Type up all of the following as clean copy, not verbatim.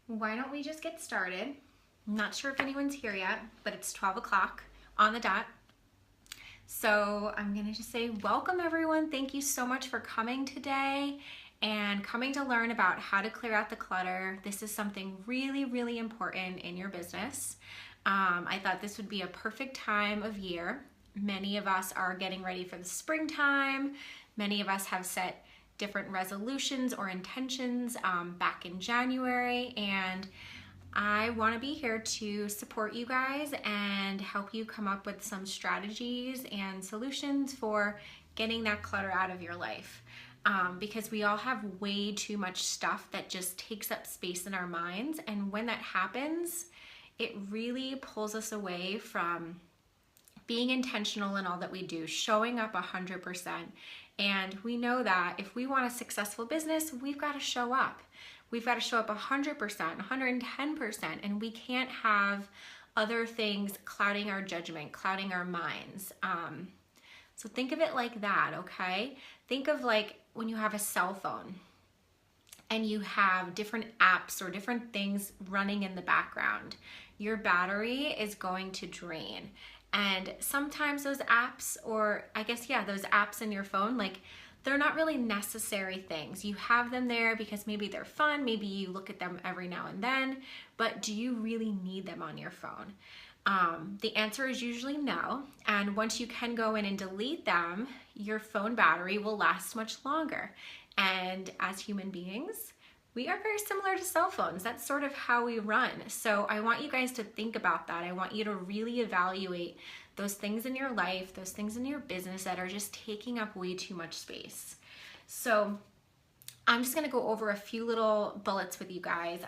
why don't we just get started? I'm not sure if anyone's here yet, but it's 12 o'clock on the dot. So I'm gonna just say welcome everyone. Thank you so much for coming today and coming to learn about how to clear out the clutter. This is something really, really important in your business. I thought this would be a perfect time of year. Many of us are getting ready for the springtime. Many of us have set different resolutions or intentions back in January, and I want to be here to support you guys and help you come up with some strategies and solutions for getting that clutter out of your life. Because we all have way too much stuff that just takes up space in our minds, and when that happens, it really pulls us away from being intentional in all that we do, showing up 100%. And we know that if we want a successful business, we've got to show up. We've got to show up 100%, 110%, and we can't have other things clouding our judgment, clouding our minds. So think of it like that, okay? Think of like when you have a cell phone and you have different apps or different things running in the background. Your battery is going to drain. And sometimes those apps, or I guess, those apps in your phone, like they're not really necessary things. You have them there because maybe they're fun, maybe you look at them every now and then, but do you really need them on your phone? The answer is usually no. And once you can go in and delete them, your phone battery will last much longer. And as human beings, we are very similar to cell phones. That's sort of how we run. So I want you guys to think about that. I want you to really evaluate those things in your life, those things in your business that are just taking up way too much space. So I'm just gonna go over a few little bullets with you guys.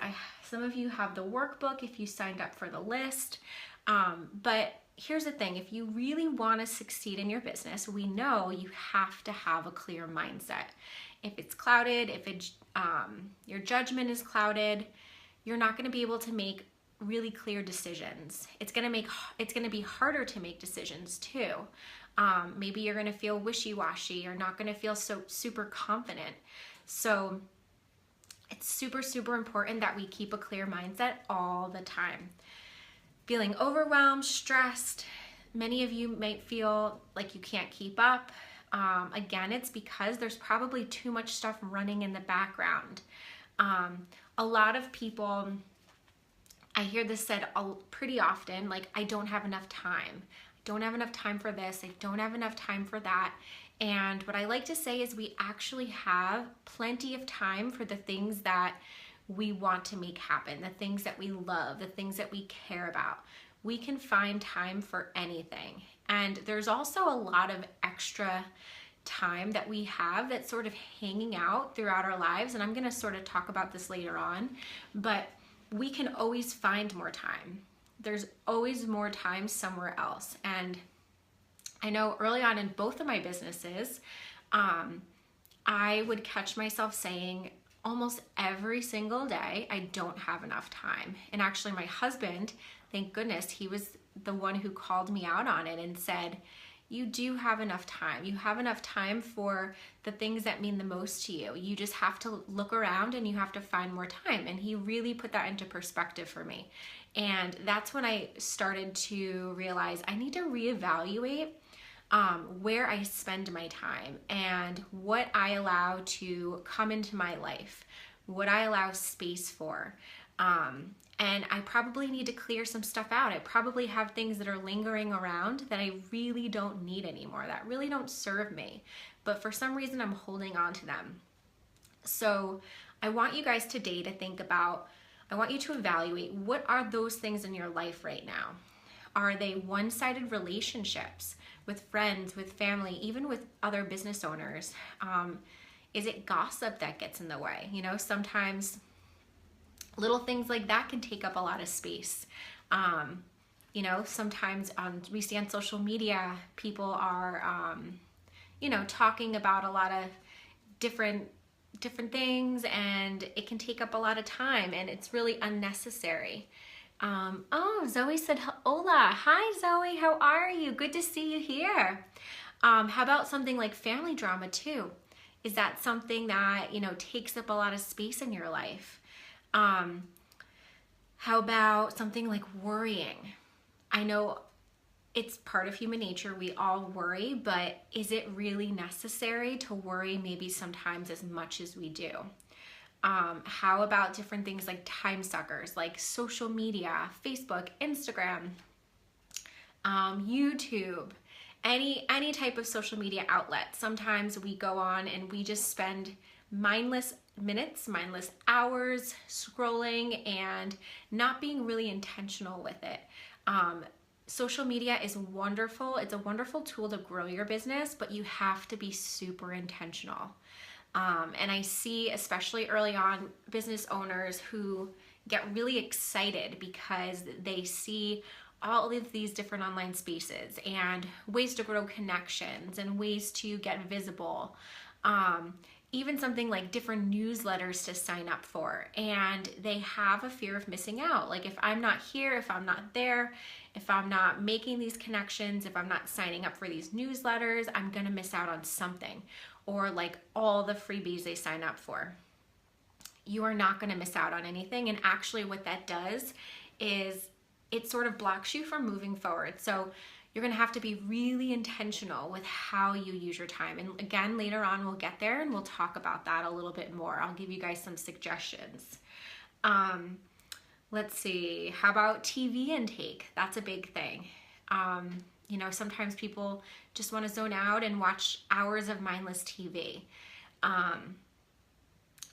Some of you have the workbook if you signed up for the list. But here's the thing, if you really wanna succeed in your business, we know you have to have a clear mindset. If it's clouded, if your judgment is clouded, you're not going to be able to make really clear decisions. It's going to be harder to make decisions too. Maybe you're going to feel wishy-washy. You're not going to feel so super confident. So it's super, super important that we keep a clear mindset all the time. Feeling overwhelmed, stressed. Many of you might feel like you can't keep up. Again, it's because there's probably too much stuff running in the background. A lot of people, I hear this said pretty often, like, I don't have enough time. I don't have enough time for this. I don't have enough time for that. And what I like to say is we actually have plenty of time for the things that we want to make happen, the things that we love, the things that we care about. We can find time for anything. And there's also a lot of extra time that we have that's sort of hanging out throughout our lives. And I'm going to sort of talk about this later on, but we can always find more time. There's always more time somewhere else. And I know early on in both of my businesses, I would catch myself saying almost every single day, I don't have enough time. And actually my husband, thank goodness, he was the one who called me out on it and said, you do have enough time. You have enough time for the things that mean the most to you. You just have to look around and you have to find more time. And he really put that into perspective for me. And that's when I started to realize I need to reevaluate where I spend my time and what I allow to come into my life, what I allow space for. And I probably need to clear some stuff out. I probably have things that are lingering around that I really don't need anymore, that really don't serve me. But for some reason, I'm holding on to them. So I want you guys today to think about, I want you to evaluate, what are those things in your life right now? Are they one-sided relationships with friends, with family, even with other business owners? Is it gossip that gets in the way? You know, sometimes little things like that can take up a lot of space. You know, sometimes we see on social media, people are, talking about a lot of different things, and it can take up a lot of time, and it's really unnecessary. Oh, Zoe said, hola. Hi, Zoe. How are you? Good to see you here. How about something like family drama too? Is that something that, takes up a lot of space in your life? How about something like worrying? I know it's part of human nature. We all worry, but is it really necessary to worry maybe sometimes as much as we do? How about different things like time suckers, like social media, Facebook, Instagram, YouTube, any type of social media outlet. Sometimes we go on and we just spend mindless minutes, mindless hours scrolling and not being really intentional with it. Social media is wonderful. It's a wonderful tool to grow your business, but you have to be super intentional. And I see, especially early on, business owners who get really excited because they see all of these different online spaces and ways to grow connections and ways to get visible. Even something like different newsletters to sign up for, and they have a fear of missing out. Like, if I'm not here, if I'm not there, if I'm not making these connections, if I'm not signing up for these newsletters, I'm gonna miss out on something. Or like all the freebies they sign up for. You are not gonna miss out on anything, and actually what that does is it sort of blocks you from moving forward. So you're gonna have to be really intentional with how you use your time. And again, later on we'll get there and we'll talk about that a little bit more. I'll give you guys some suggestions. Let's see, how about TV intake? That's a big thing. You know, sometimes people just wanna zone out and watch hours of mindless TV.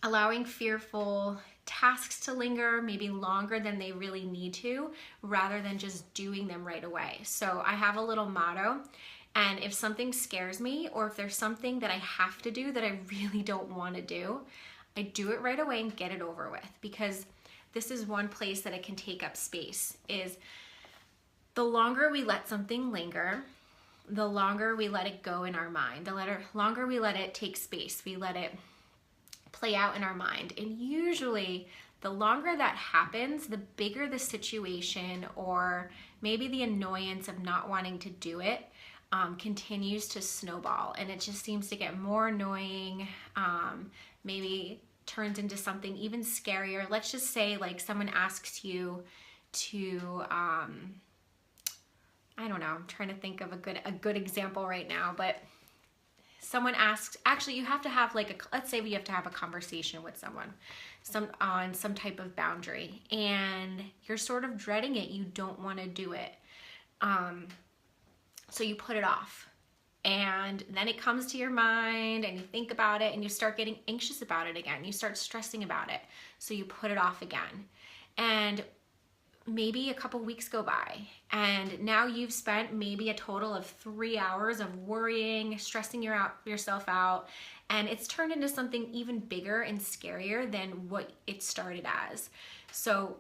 Allowing fearful tasks to linger maybe longer than they really need to, rather than just doing them right away. So I have a little motto, and if something scares me, or if there's something that I have to do that I really don't want to do, I do it right away and get it over with, because this is one place that it can take up space. Is the longer we let something linger, the longer we let it go in our mind, the longer we let it take space, we let it play out in our mind. And usually the longer that happens, the bigger the situation, or maybe the annoyance of not wanting to do it continues to snowball, and it just seems to get more annoying, maybe turns into something even scarier. Let's just say like someone asks you to I don't know, I'm trying to think of a good example right now, but someone asks, actually you have to have like let's say we have to have a conversation with someone on some type of boundary, and you're sort of dreading it, you don't want to do it, so you put it off, and then it comes to your mind and you think about it and you start getting anxious about it again, you start stressing about it, so you put it off again, and maybe a couple weeks go by, and now you've spent maybe a total of 3 hours of worrying, stressing yourself out, and it's turned into something even bigger and scarier than what it started as. So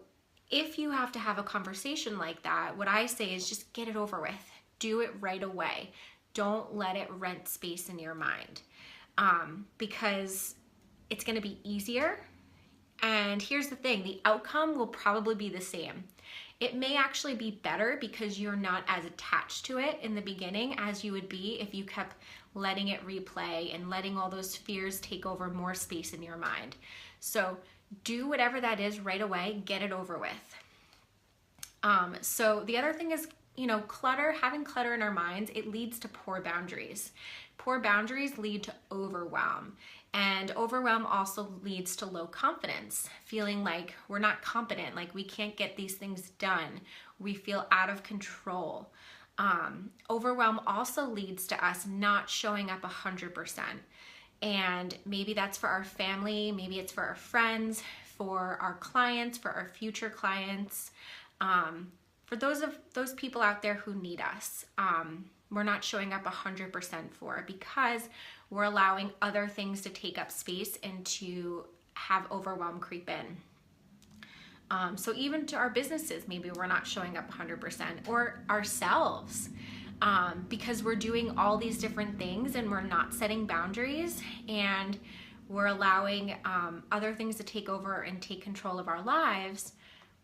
if you have to have a conversation like that, what I say is just get it over with. Do it right away. Don't let it rent space in your mind, because it's going to be easier. And here's the thing, the outcome will probably be the same. It may actually be better because you're not as attached to it in the beginning as you would be if you kept letting it replay and letting all those fears take over more space in your mind. So do whatever that is right away, get it over with. So the other thing is, clutter, having clutter in our minds, it leads to poor boundaries. Poor boundaries lead to overwhelm. And overwhelm also leads to low confidence, feeling like we're not competent, like we can't get these things done. We feel out of control. Overwhelm also leads to us not showing up 100%. And maybe that's for our family, maybe it's for our friends, for our clients, for our future clients, for those people out there who need us. We're not showing up 100% for, because we're allowing other things to take up space and to have overwhelm creep in. So even to our businesses, maybe we're not showing up 100%, or ourselves, because we're doing all these different things and we're not setting boundaries, and we're allowing other things to take over and take control of our lives.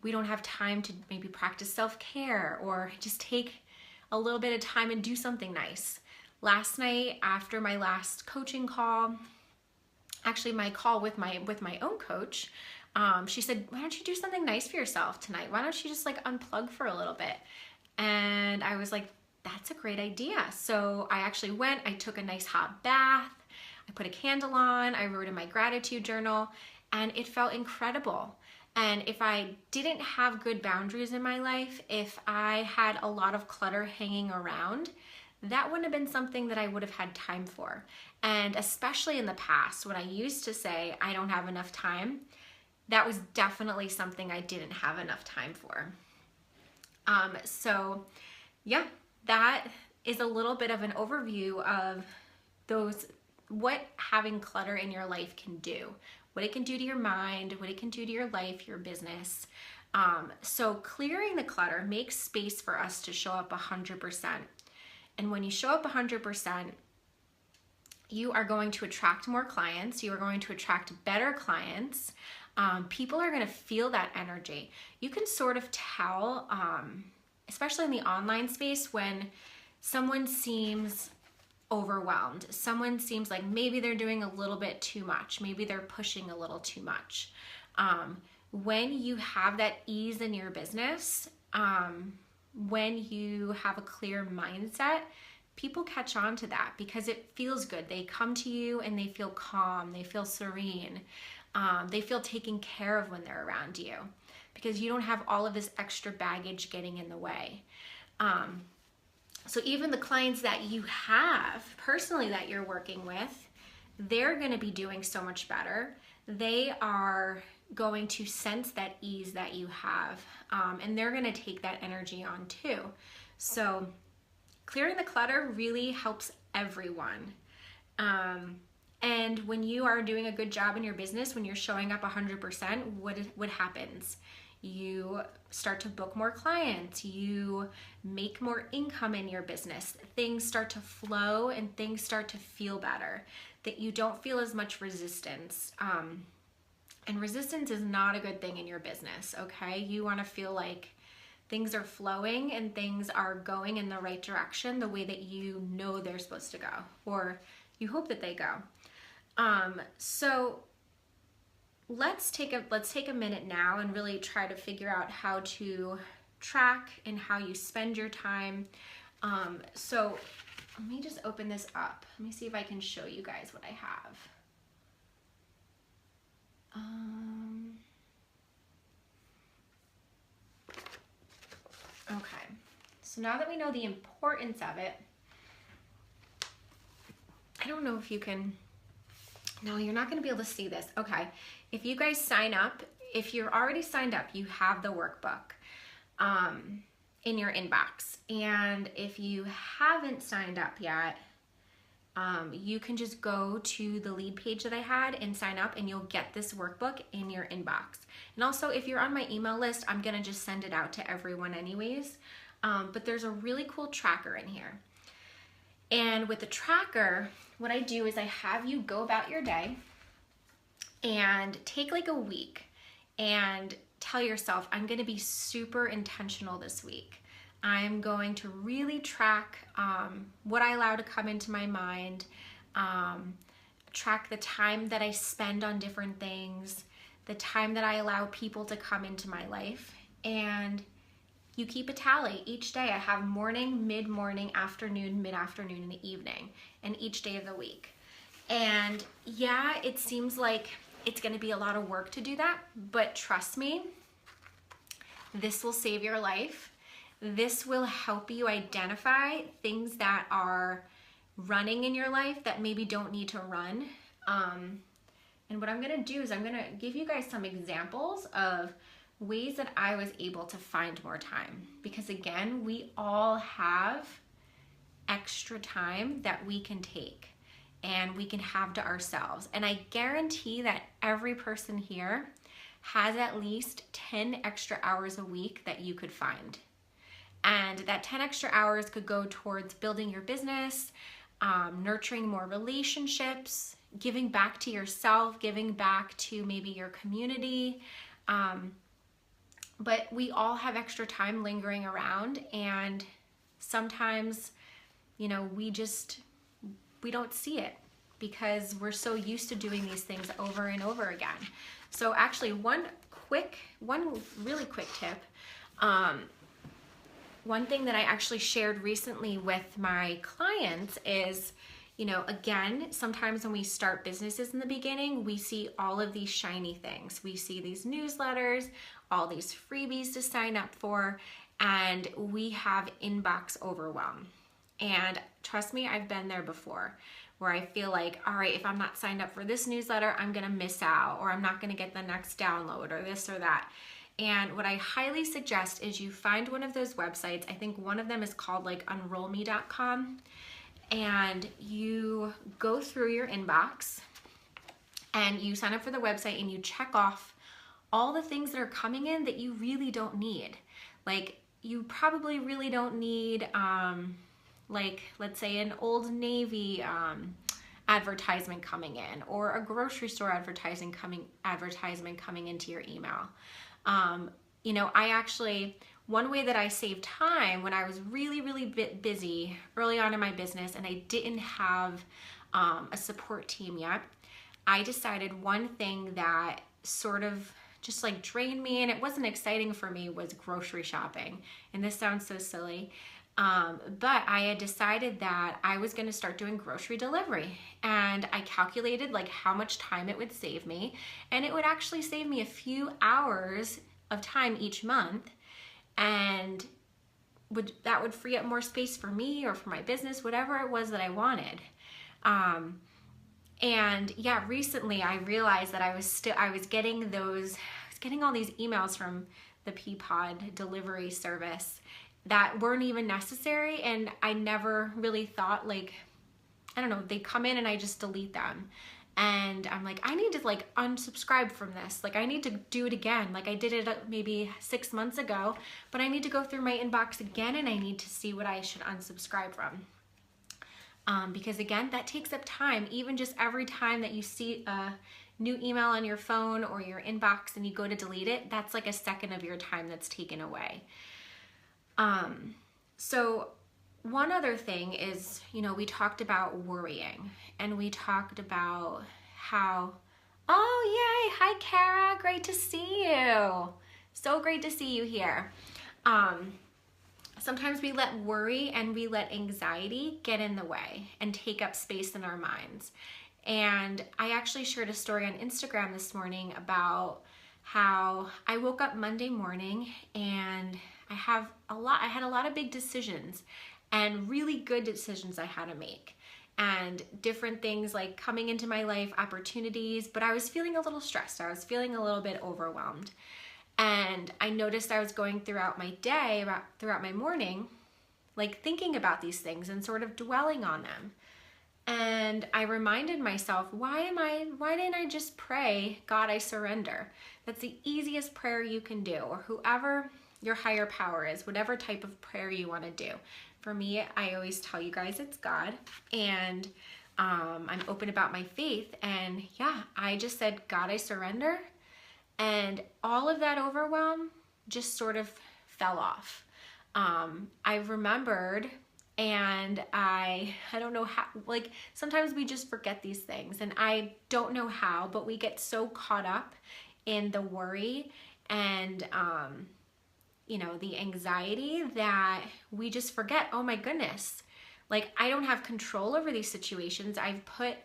We don't have time to maybe practice self-care or just take a little bit of time and do something nice. Last night, after my last coaching call, actually my call with my own coach, she said, why don't you do something nice for yourself tonight? Why don't you just like unplug for a little bit? And I was like, that's a great idea. So I actually went, I took a nice hot bath, I put a candle on, I wrote in my gratitude journal, and it felt incredible. And if I didn't have good boundaries in my life, if I had a lot of clutter hanging around, that wouldn't have been something that I would have had time for. And especially in the past, when I used to say I don't have enough time, that was definitely something I didn't have enough time for. So yeah, that is a little bit of an overview of what having clutter in your life can do, what it can do to your mind, what it can do to your life, your business. So clearing the clutter makes space for us to show up 100%. And when you show up 100%, you are going to attract more clients. You are going to attract better clients. People are going to feel that energy. You can sort of tell, especially in the online space, when someone seems overwhelmed. Someone seems like maybe they're doing a little bit too much. Maybe they're pushing a little too much. When you have that ease in your business, when you have a clear mindset, people catch on to that because it feels good. They come to you and they feel calm. They feel serene. They feel taken care of when they're around you because you don't have all of this extra baggage getting in the way. So even the clients that you have personally that you're working with, they're going to be doing so much better. They are going to sense that ease that you have, and they're going to take that energy on too. So clearing the clutter really helps everyone. And when you are doing a good job in your business, when you're showing up 100%, what happens? You start to book more clients, you make more income in your business, things start to flow and things start to feel better, that you don't feel as much resistance. And resistance is not a good thing in your business, okay? You want to feel like things are flowing and things are going in the right direction the way that you know they're supposed to go, or you hope that they go. So let's take a minute now and really try to figure out how to track and how you spend your time. So let me just open this up. Let me see if I can show you guys what I have. Okay, so now that we know the importance of it, I don't know if you can, no, you're not going to be able to see this. Okay, if you guys sign up, if you're already signed up, you have the workbook in your inbox. And if you haven't signed up yet, you can just go to the lead page that I had and sign up, and you'll get this workbook in your inbox. And also, if you're on my email list, I'm gonna just send it out to everyone anyways. But there's a really cool tracker in here. And with the tracker, what I do is I have you go about your day and take like a week and tell yourself, I'm gonna be super intentional this week. I'm going to really track what I allow to come into my mind, track the time that I spend on different things, the time that I allow people to come into my life, and you keep a tally each day. I have morning, mid-morning, afternoon, mid-afternoon, and the evening, and each day of the week. And yeah, it seems like it's gonna be a lot of work to do that, but trust me, this will save your life. This will help you identify things that are running in your life that maybe don't need to run. And what I'm gonna do is I'm gonna give you guys some examples of ways that I was able to find more time. Because again, we all have extra time that we can take and we can have to ourselves. And I guarantee that every person here has at least 10 extra hours a week that you could find. And that 10 extra hours could go towards building your business, nurturing more relationships, giving back to yourself, giving back to maybe your community. But we all have extra time lingering around, and sometimes, you know, we don't see it because we're so used to doing these things over and over again. So actually one really quick tip, one thing that I actually shared recently with my clients is, you know, again, sometimes when we start businesses in the beginning, we see all of these shiny things. We see these newsletters, all these freebies to sign up for, and we have inbox overwhelm. And trust me, I've been there before, where I feel like, all right, if I'm not signed up for this newsletter, I'm gonna miss out, or I'm not gonna get the next download, or this or that. And what I highly suggest is you find one of those websites. I think one of them is called like unrollme.com, and you go through your inbox and you sign up for the website and you check off all the things that are coming in that you really don't need. Like, you probably really don't need, like, let's say an Old Navy advertisement coming in, or a grocery store advertisement coming into your email. You know, one way that I saved time when I was really busy early on in my business and I didn't have a support team yet, I decided one thing that sort of just like drained me and it wasn't exciting for me was grocery shopping. And this sounds so silly, but I had decided that I was going to start doing grocery delivery, and I calculated like how much time it would save me, and it would actually save me a few hours of time each month, and that would free up more space for me or for my business, whatever it was that I wanted. And yeah, recently I realized that I was getting all these emails from the Peapod delivery service that weren't even necessary, and I never really thought, like, I don't know, they come in and I just delete them. And I'm like, I need to like unsubscribe from this. Like, I need to do it again. Like, I did it maybe 6 months ago, but I need to go through my inbox again and I need to see what I should unsubscribe from. Because again, that takes up time. Even just every time that you see a new email on your phone or your inbox and you go to delete it, that's like a second of your time that's taken away. So one other thing is, you know, we talked about worrying, and we talked about how, oh yay, hi Kara, great to see you. So great to see you here. Sometimes we let worry and we let anxiety get in the way and take up space in our minds. And I actually shared a story on Instagram this morning about how I woke up Monday morning and I had a lot of big decisions and really good decisions I had to make, and different things like coming into my life, opportunities, but I was feeling a little stressed. I was feeling a little bit overwhelmed. And I noticed I was going throughout my day, throughout my morning, like thinking about these things and sort of dwelling on them. And I reminded myself, why didn't I just pray, God, I surrender? That's the easiest prayer you can do, or whoever your higher power is, whatever type of prayer you want to do. For me, I always tell you guys it's God, and I'm open about my faith. And yeah, I just said, God, I surrender. And all of that overwhelm just sort of fell off. I remembered, and I don't know how, like sometimes we just forget these things, and I don't know how, but we get so caught up in the worry and you know, the anxiety that we just forget, oh my goodness, like I don't have control over these situations. I've put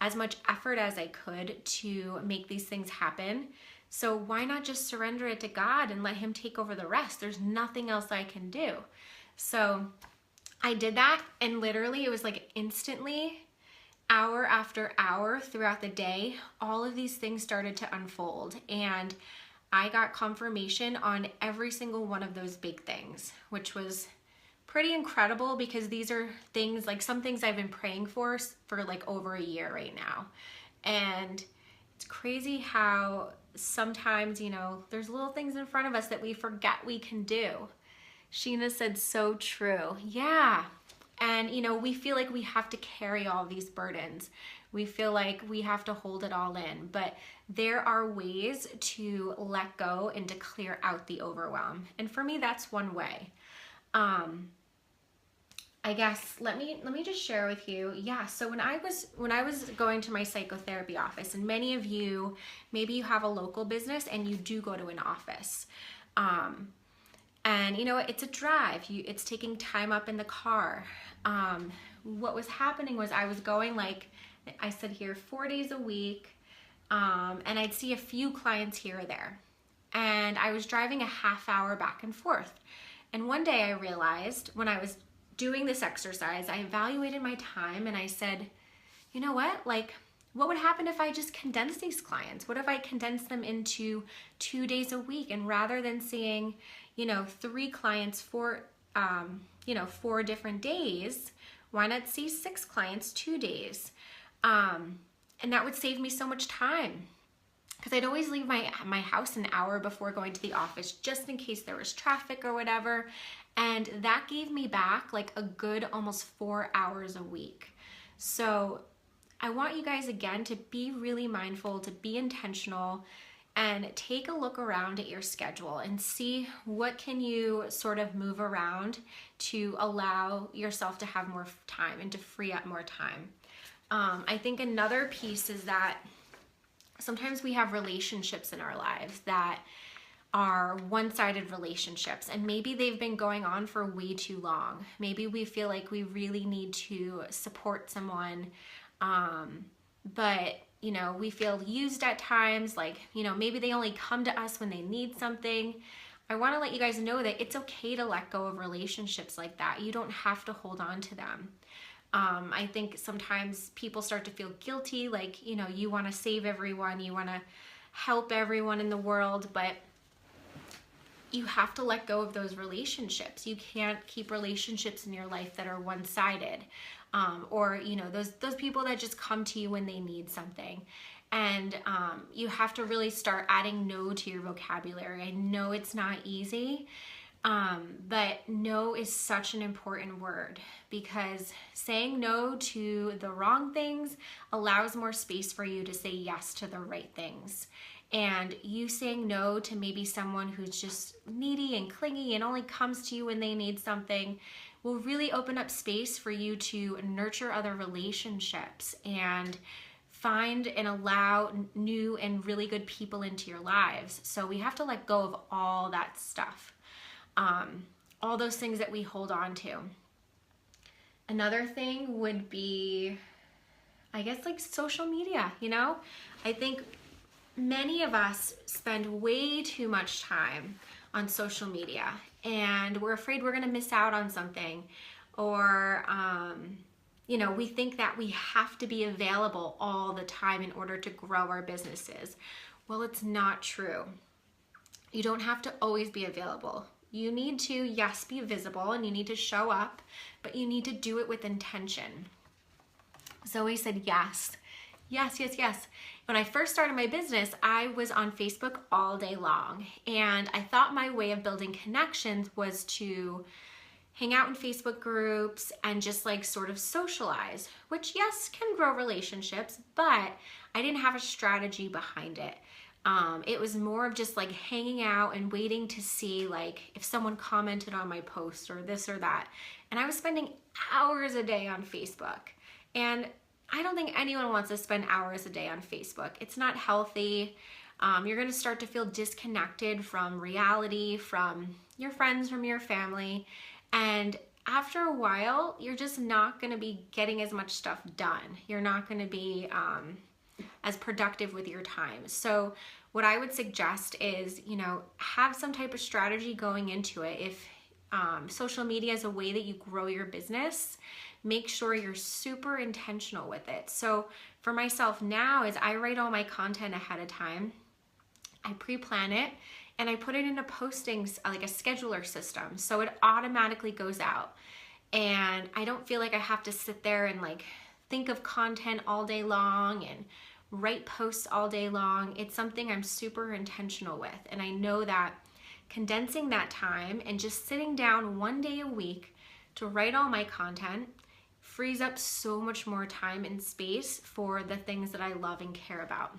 as much effort as I could to make these things happen. So why not just surrender it to God and let him take over the rest? There's nothing else I can do. So I did that, and literally it was like instantly, hour after hour throughout the day, all of these things started to unfold, and I got confirmation on every single one of those big things, which was pretty incredible because these are things, like some things I've been praying for like over a year right now. And it's crazy how sometimes, you know, there's little things in front of us that we forget we can do. Sheena said, so true. Yeah. And, you know, we feel like we have to carry all these burdens. We feel like we have to hold it all in, but there are ways to let go and to clear out the overwhelm. And for me, that's one way. I guess let me just share with you. Yeah, so when I was going to my psychotherapy office, and many of you, maybe you have a local business and you do go to an office. And you know, it's a drive. It's taking time up in the car. What was happening was I was going, like I said here, 4 days a week, and I'd see a few clients here or there. And I was driving a half hour back and forth. And one day I realized, when I was doing this exercise, I evaluated my time and I said, you know what? Like, what would happen if I just condense these clients? What if I condense them into 2 days a week? And rather than seeing, 3 clients for, 4 different days, why not see 6 clients 2 days? And that would save me so much time, because I'd always leave my house an hour before going to the office, just in case there was traffic or whatever. And that gave me back like a good almost 4 hours a week. So I want you guys, again, to be really mindful, to be intentional, and take a look around at your schedule and see what can you sort of move around to allow yourself to have more time and to free up more time. I think another piece is that sometimes we have relationships in our lives that are one-sided relationships, and maybe they've been going on for way too long. Maybe we feel like we really need to support someone, but we feel used at times, like, maybe they only come to us when they need something. I want to let you guys know that it's okay to let go of relationships like that. You don't have to hold on to them. I think sometimes people start to feel guilty, like, you want to save everyone, you want to help everyone in the world, but you have to let go of those relationships. You can't keep relationships in your life that are one-sided, or those people that just come to you when they need something. And you have to really start adding no to your vocabulary. I know it's not easy, but no is such an important word, because saying no to the wrong things allows more space for you to say yes to the right things. And you saying no to maybe someone who's just needy and clingy and only comes to you when they need something will really open up space for you to nurture other relationships and find and allow new and really good people into your lives. So we have to let go of all that stuff, all those things that we hold on to. Another thing would be, I guess, like social media. I think many of us spend way too much time on social media, and we're afraid we're going to miss out on something, or we think that we have to be available all the time in order to grow our businesses. Well, it's not true. You don't have to always be available. You need to, yes, be visible, and you need to show up, but you need to do it with intention. Zoe said yes. Yes, yes, yes. When I first started my business, I was on Facebook all day long, and I thought my way of building connections was to hang out in Facebook groups and just like sort of socialize, which, yes, can grow relationships, but I didn't have a strategy behind it. It was more of just like hanging out and waiting to see like if someone commented on my post or this or that. And I was spending hours a day on Facebook, and I don't think anyone wants to spend hours a day on Facebook. It's not healthy. You're going to start to feel disconnected from reality, from your friends, from your family. And after a while, you're just not going to be getting as much stuff done. You're not going to be as productive with your time. So what I would suggest is, have some type of strategy going into it. If social media is a way that you grow your business, make sure you're super intentional with it. So for myself now, is I write all my content ahead of time. I pre-plan it, and I put it in a postings, like a scheduler system, so it automatically goes out. And I don't feel like I have to sit there and like think of content all day long and write posts all day long. It's something I'm super intentional with. And I know that condensing that time and just sitting down 1 day a week to write all my content frees up so much more time and space for the things that I love and care about.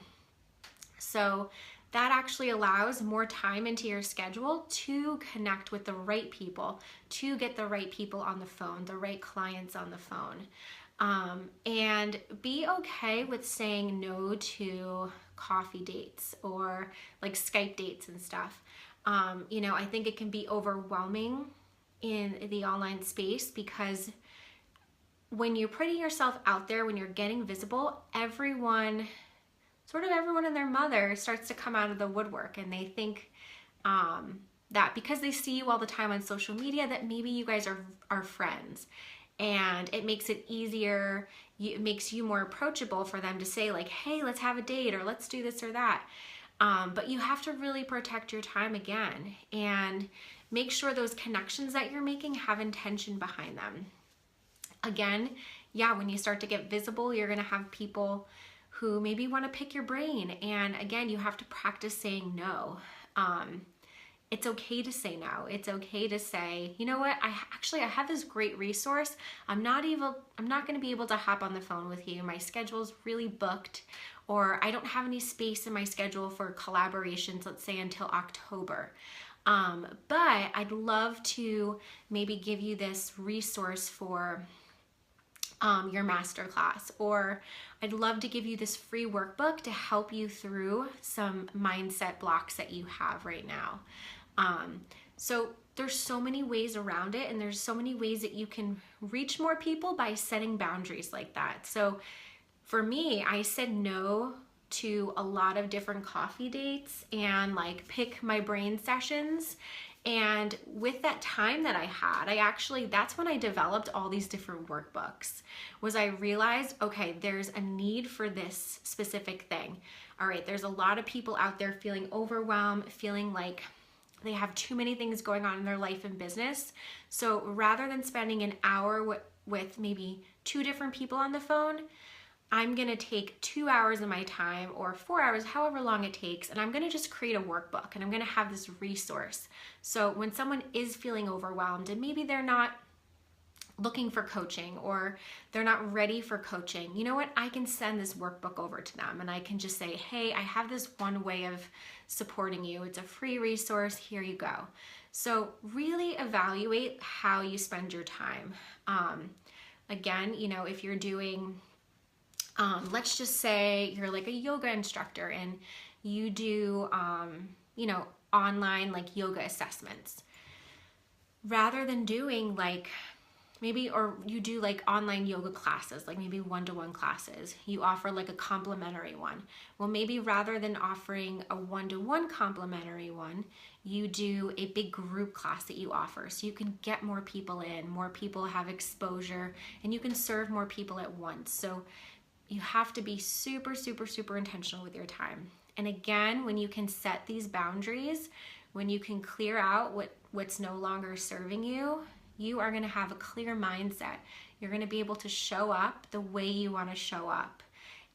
So that actually allows more time into your schedule to connect with the right people, to get the right people on the phone, the right clients on the phone. And be okay with saying no to coffee dates or like Skype dates and stuff. I think it can be overwhelming in the online space because when you're putting yourself out there, when you're getting visible, everyone and their mother starts to come out of the woodwork, and they think that because they see you all the time on social media that maybe you guys are friends, and it makes it easier, it makes you more approachable for them to say like, hey, let's have a date, or let's do this or that. But you have to really protect your time again and make sure those connections that you're making have intention behind them. Again, yeah, when you start to get visible, you're gonna have people who maybe want to pick your brain. And again, you have to practice saying no. It's okay to say no. It's okay to say, you know what, I have this great resource. I'm not going to be able to hop on the phone with you. My schedule's really booked, or I don't have any space in my schedule for collaborations, let's say until October. But I'd love to maybe give you this resource for your masterclass, or I'd love to give you this free workbook to help you through some mindset blocks that you have right now. So there's so many ways around it, and there's so many ways that you can reach more people by setting boundaries like that. So for me, I said no to a lot of different coffee dates and like pick my brain sessions. And with that time that I had, that's when I developed all these different workbooks, was I realized, okay, there's a need for this specific thing. All right, there's a lot of people out there feeling overwhelmed, feeling like they have too many things going on in their life and business. So rather than spending an hour with maybe 2 different people on the phone, I'm gonna take 2 hours of my time, or 4 hours, however long it takes, and I'm gonna just create a workbook, and I'm gonna have this resource. So when someone is feeling overwhelmed and maybe they're not looking for coaching, or they're not ready for coaching, you know what, I can send this workbook over to them, and I can just say, hey, I have this one way of supporting you. It's a free resource, here you go. So really evaluate how you spend your time. Again, if you're doing, let's just say you're like a yoga instructor and you do, online like yoga assessments. Rather than doing or you do like online yoga classes, like maybe one-to-one classes, you offer like a complimentary one. Well, maybe rather than offering a one-to-one complimentary one, you do a big group class that you offer, so you can get more people in, more people have exposure, and you can serve more people at once. So you have to be super, super, super intentional with your time. And again, when you can set these boundaries, when you can clear out what's no longer serving you, you are going to have a clear mindset. You're going to be able to show up the way you want to show up.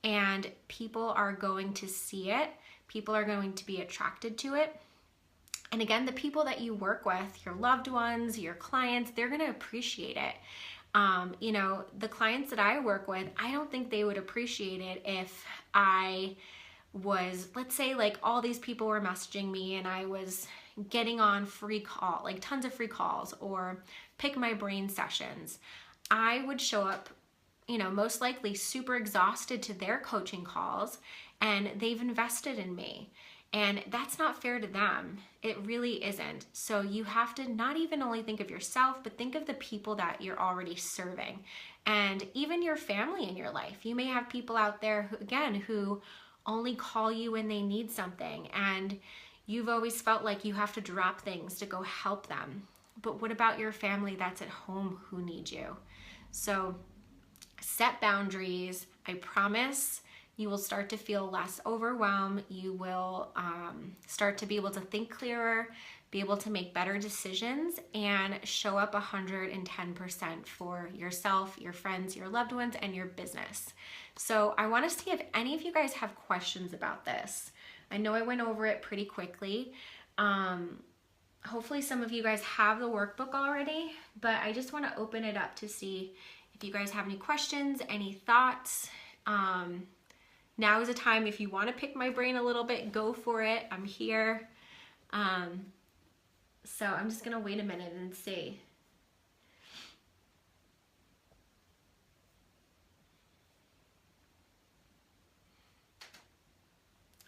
And people are going to see it. People are going to be attracted to it. And again, the people that you work with, your loved ones, your clients, they're going to appreciate it. The clients that I work with, I don't think they would appreciate it if I was, let's say like all these people were messaging me and I was getting on tons of free calls or pick my brain sessions. I would show up, most likely super exhausted to their coaching calls, and they've invested in me. And that's not fair to them. It really isn't. So you have to not even only think of yourself, but think of the people that you're already serving. And even your family in your life. You may have people out there who only call you when they need something. And you've always felt like you have to drop things to go help them. But what about your family that's at home who need you? So set boundaries. I promise you will start to feel less overwhelmed. You will start to be able to think clearer, be able to make better decisions, and show up 110% for yourself, your friends, your loved ones, and your business. So I want to see if any of you guys have questions about this. I know I went over it pretty quickly. Hopefully some of you guys have the workbook already, but I just want to open it up to see if you guys have any questions, any thoughts. now is the time. If you want to pick my brain a little bit, go for it. I'm here. So I'm just gonna wait a minute and see.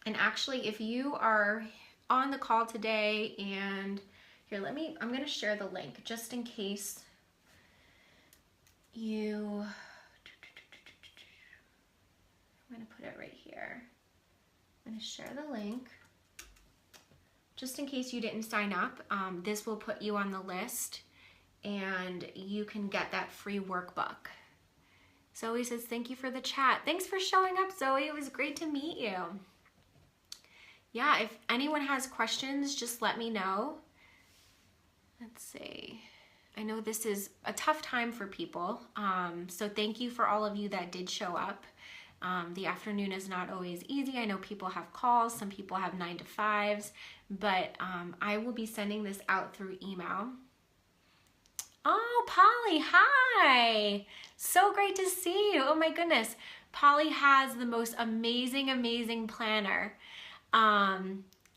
And actually, if you are on the call today and here, I'm gonna share the link just in case I'm gonna put it right here. I'm gonna share the link. Just in case you didn't sign up, this will put you on the list and you can get that free workbook. Zoe says, thank you for the chat. Thanks for showing up, Zoe. It was great to meet you. Yeah, if anyone has questions, just let me know. Let's see. I know this is a tough time for people, so thank you for all of you that did show up. The afternoon is not always easy. I know people have calls, some people have 9 to 5s, but I will be sending this out through email. Oh, Polly, hi! So great to see you. Oh my goodness. Polly has the most amazing, amazing planner.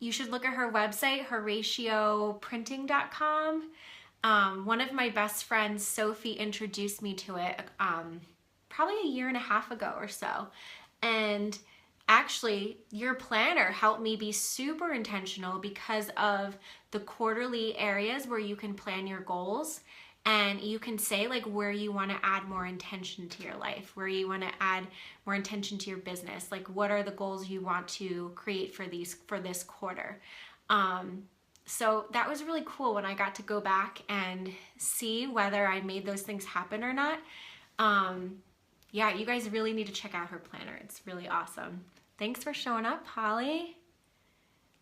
You should look at her website, HoratioPrinting.com. One of my best friends, Sophie, introduced me to it probably a year and a half ago or so. And actually, your planner helped me be super intentional because of the quarterly areas where you can plan your goals. And you can say like where you want to add more intention to your life, where you want to add more intention to your business, like what are the goals you want to create for this quarter. So that was really cool when I got to go back and see whether I made those things happen or not. Yeah, you guys really need to check out her planner. It's really awesome. Thanks for showing up, Holly.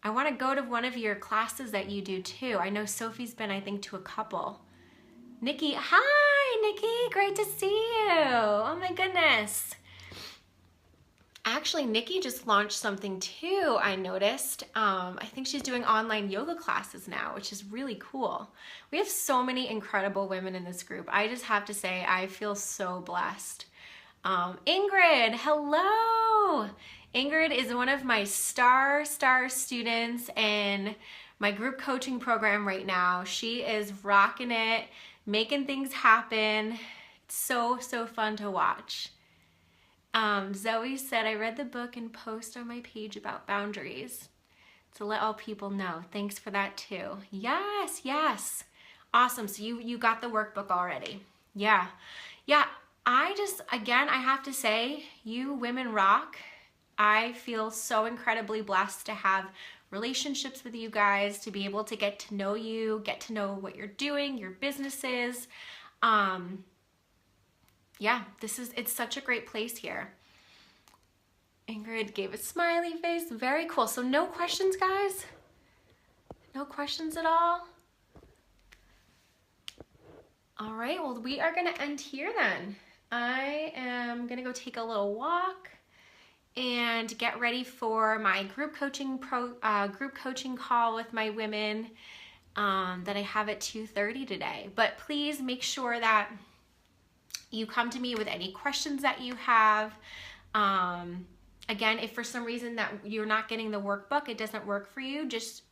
I want to go to one of your classes that you do too. I know Sophie's been, I think, to a couple. Nikki, hi, Nikki, great to see you. Oh my goodness. Actually, Nikki just launched something too, I noticed. I think she's doing online yoga classes now, which is really cool. We have so many incredible women in this group. I just have to say, I feel so blessed. Ingrid, hello. Ingrid is one of my star students in my group coaching program right now. She is rocking it, making things happen. It's so fun to watch. Zoe said, I read the book and post on my page about boundaries to let all people know. Thanks for that too. Yes. Awesome. So you got the workbook already. Yeah. Again, I have to say, you women rock. I feel so incredibly blessed to have relationships with you guys, to be able to get to know you, get to know what you're doing, your businesses. Yeah, it's such a great place here. Ingrid gave a smiley face. Very cool. So no questions, guys? No questions at all? All right, well, we are gonna end here then. I am gonna go take a little walk and get ready for my group coaching call with my women that I have at 2:30 today. But please make sure that you come to me with any questions that you have. Again, if for some reason that you're not getting the workbook, it doesn't work for you, just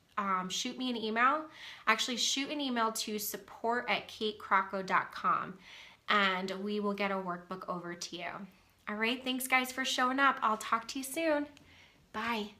shoot me an email. Actually, shoot an email to support@katecrocco.com and we will get a workbook over to you. All right, thanks guys for showing up. I'll talk to you soon. Bye.